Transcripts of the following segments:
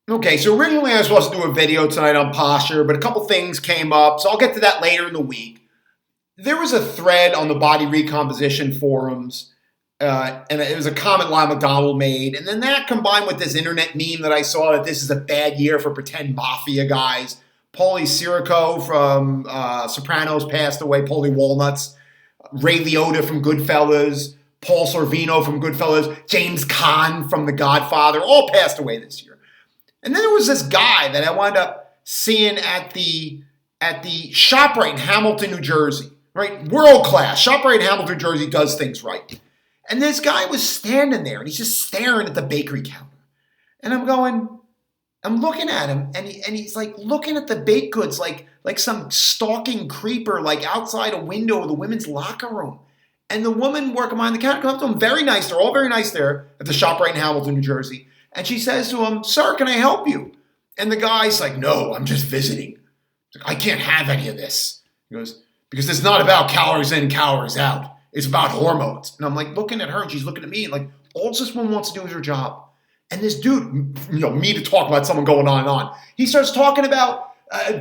Okay, so originally I was supposed to do a video tonight on posture, but a couple things came up, so I'll get to that later in the week. There was a thread on the body recomposition forums, and it was a comment Lyle McDonald made, and then that combined with this internet meme that I saw that this is a bad year for pretend mafia guys. Paulie Cicero from Sopranos passed away, Paulie Walnuts, Ray Liotta from Goodfellas, Paul Sorvino from Goodfellas, James Caan from The Godfather, all passed away this year. And then there was this guy that I wound up seeing at the Shop Rite in Hamilton, New Jersey, right? World class. Shop Rite in Hamilton, New Jersey does things right. And this guy was standing there and he's just staring at the bakery counter. And I'm looking at him and he's like looking at the baked goods like some stalking creeper like outside a window of the women's locker room. And the woman working behind the counter comes up to him, very nice. They're all very nice there at the Shop Rite in Hamilton, New Jersey. And she says to him, "Sir, can I help you?" And the guy's like, "No, I'm just visiting. I can't have any of this." He goes, "Because it's not about calories in, calories out. It's about hormones." And I'm like looking at her and she's looking at me and like, all this woman wants to do is her job. And this dude, me to talk about someone going on and on. He starts talking about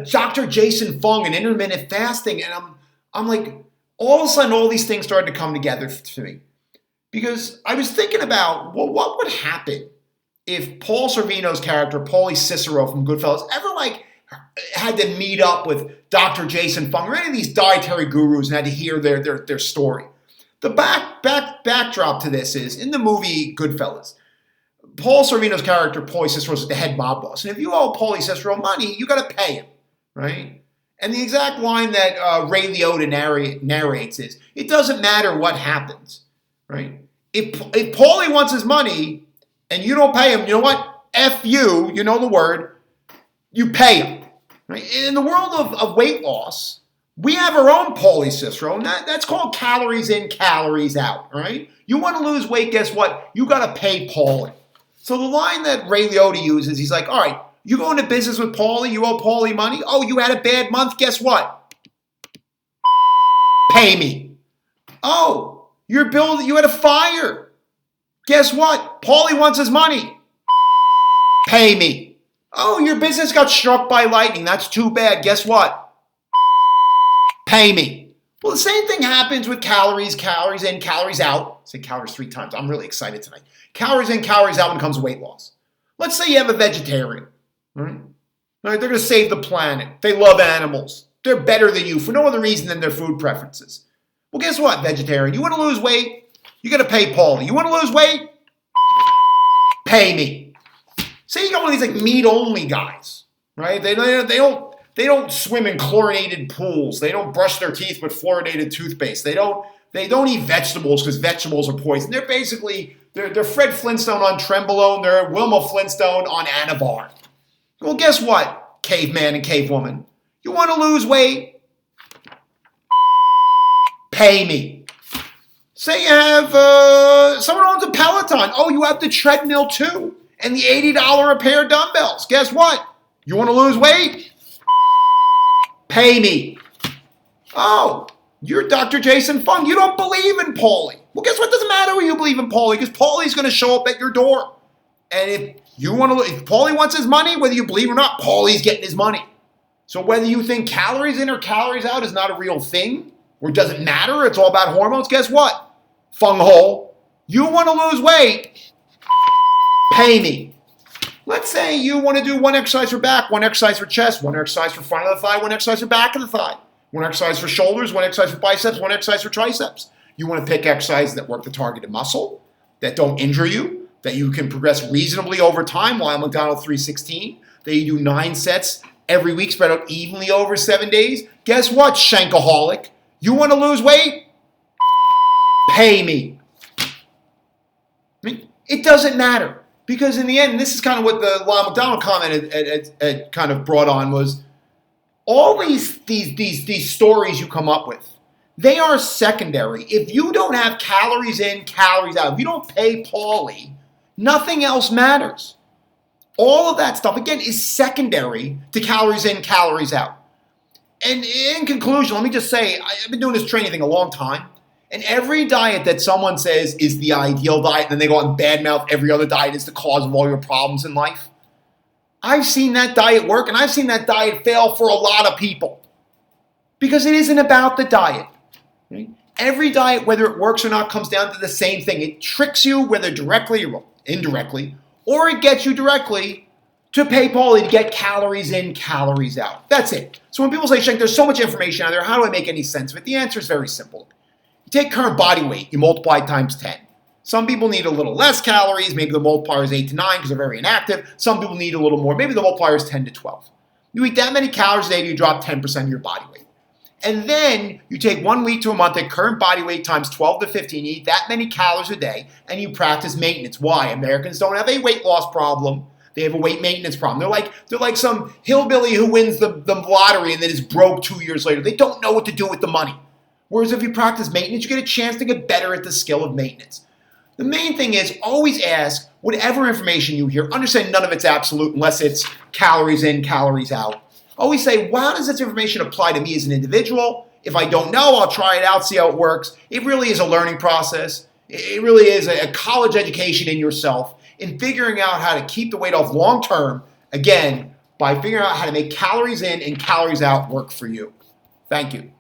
Dr. Jason Fung and intermittent fasting. And I'm like, all of a sudden, all these things started to come together to me. Because I was thinking about, well, what would happen if Paul Sorvino's character, Paulie Cicero from Goodfellas, ever had to meet up with Dr. Jason Fung or any of these dietary gurus and had to hear their story? The backdrop to this is, in the movie Goodfellas, Paul Sorvino's character, Paulie Cicero, is the head mob boss. And if you owe Paulie Cicero money, you got to pay him, right? And the exact line that Ray Liotta narrates is, it doesn't matter what happens, right? If Paulie wants his money and you don't pay him, you know what? F you, you know the word, you pay him. Right? In the world of weight loss, we have our own Paulie Cicero, and that's called calories in, calories out, right? You want to lose weight, guess what? You got to pay Paulie. So the line that Ray Liotta uses, he's like, all right, you go into business with Paulie, you owe Paulie money. Oh, you had a bad month, guess what? Pay me. Oh, you had a fire. Guess what? Paulie wants his money. Pay me. Oh, your business got struck by lightning. That's too bad. Guess what? Pay me. Well, the same thing happens with calories in, calories out. I say calories 3 times. I'm really excited tonight. Calories in, calories out when it comes to weight loss. Let's say you have a vegetarian. Right? They're going to save the planet. They love animals. They're better than you for no other reason than their food preferences. Well, guess what, vegetarian? You want to lose weight? You got to pay Paulie. You want to lose weight? Pay me. Say you got one of these like meat-only guys, right? They don't swim in chlorinated pools. They don't brush their teeth with fluoridated toothpaste. They don't eat vegetables because vegetables are poison. They're basically they're Fred Flintstone on Trenbolone. They're Wilma Flintstone on Anavar. Well, guess what, caveman and cavewoman? You want to lose weight? Pay me. Say you have someone owns a Peloton. Oh, you have the treadmill too, and the $80 a pair dumbbells. Guess what? You want to lose weight? Pay me. Oh, you're Dr. Jason Fung. You don't believe in Paulie. Well, guess what? Doesn't matter when you believe in Paulie because Paulie's going to show up at your if Paulie wants his money, whether you believe or not, Paulie's getting his money. So whether you think calories in or calories out is not a real thing, or it doesn't matter, it's all about hormones, guess what? Fung hole. You want to lose weight? Pay me. Let's say you want to do one exercise for back, one exercise for chest, one exercise for front of the thigh, one exercise for back of the thigh, one exercise for shoulders, one exercise for biceps, one exercise for triceps. You want to pick exercises that work the targeted muscle, that don't injure you, that you can progress reasonably over time, Lyle McDonald 316, that you do 9 sets every week spread out evenly over 7 days. Guess what, shankaholic? You want to lose weight? Pay me. I mean, it doesn't matter. Because in the end, this is kind of what the Lyle McDonald comment had kind of brought on was all these stories you come up with, they are secondary. If you don't have calories in, calories out, if you don't pay Paulie, nothing else matters. All of that stuff, again, is secondary to calories in, calories out. And in conclusion, let me just say, I've been doing this training thing a long time. And every diet that someone says is the ideal diet, and then they go out and badmouth every other diet is the cause of all your problems in life. I've seen that diet work, and I've seen that diet fail for a lot of people. Because it isn't about the diet. Right? Every diet, whether it works or not, comes down to the same thing. It tricks you, whether directly or indirectly, or it gets you directly to pay Paulie to get calories in, calories out. That's it. So when people say, Shank, there's so much information out there, how do I make any sense of it? The answer is very simple. You take current body weight, you multiply it times 10. Some people need a little less calories. Maybe the multiplier is 8 to 9 because they're very inactive. Some people need a little more. Maybe the multiplier is 10 to 12. You eat that many calories a day, you drop 10% of your body weight. And then you take 1 week to a month at current body weight times 12 to 15. You eat that many calories a day, and you practice maintenance. Why? Americans don't have a weight loss problem. They have a weight maintenance problem. They're like some hillbilly who wins the lottery and then is broke 2 years later. They don't know what to do with the money. Whereas if you practice maintenance, you get a chance to get better at the skill of maintenance. The main thing is always ask whatever information you hear. Understand none of it's absolute unless it's calories in, calories out. Always say, well, how does this information apply to me as an individual? If I don't know, I'll try it out, see how it works. It really is a learning process. It really is a college education in yourself in figuring out how to keep the weight off long term, again, by figuring out how to make calories in and calories out work for you. Thank you.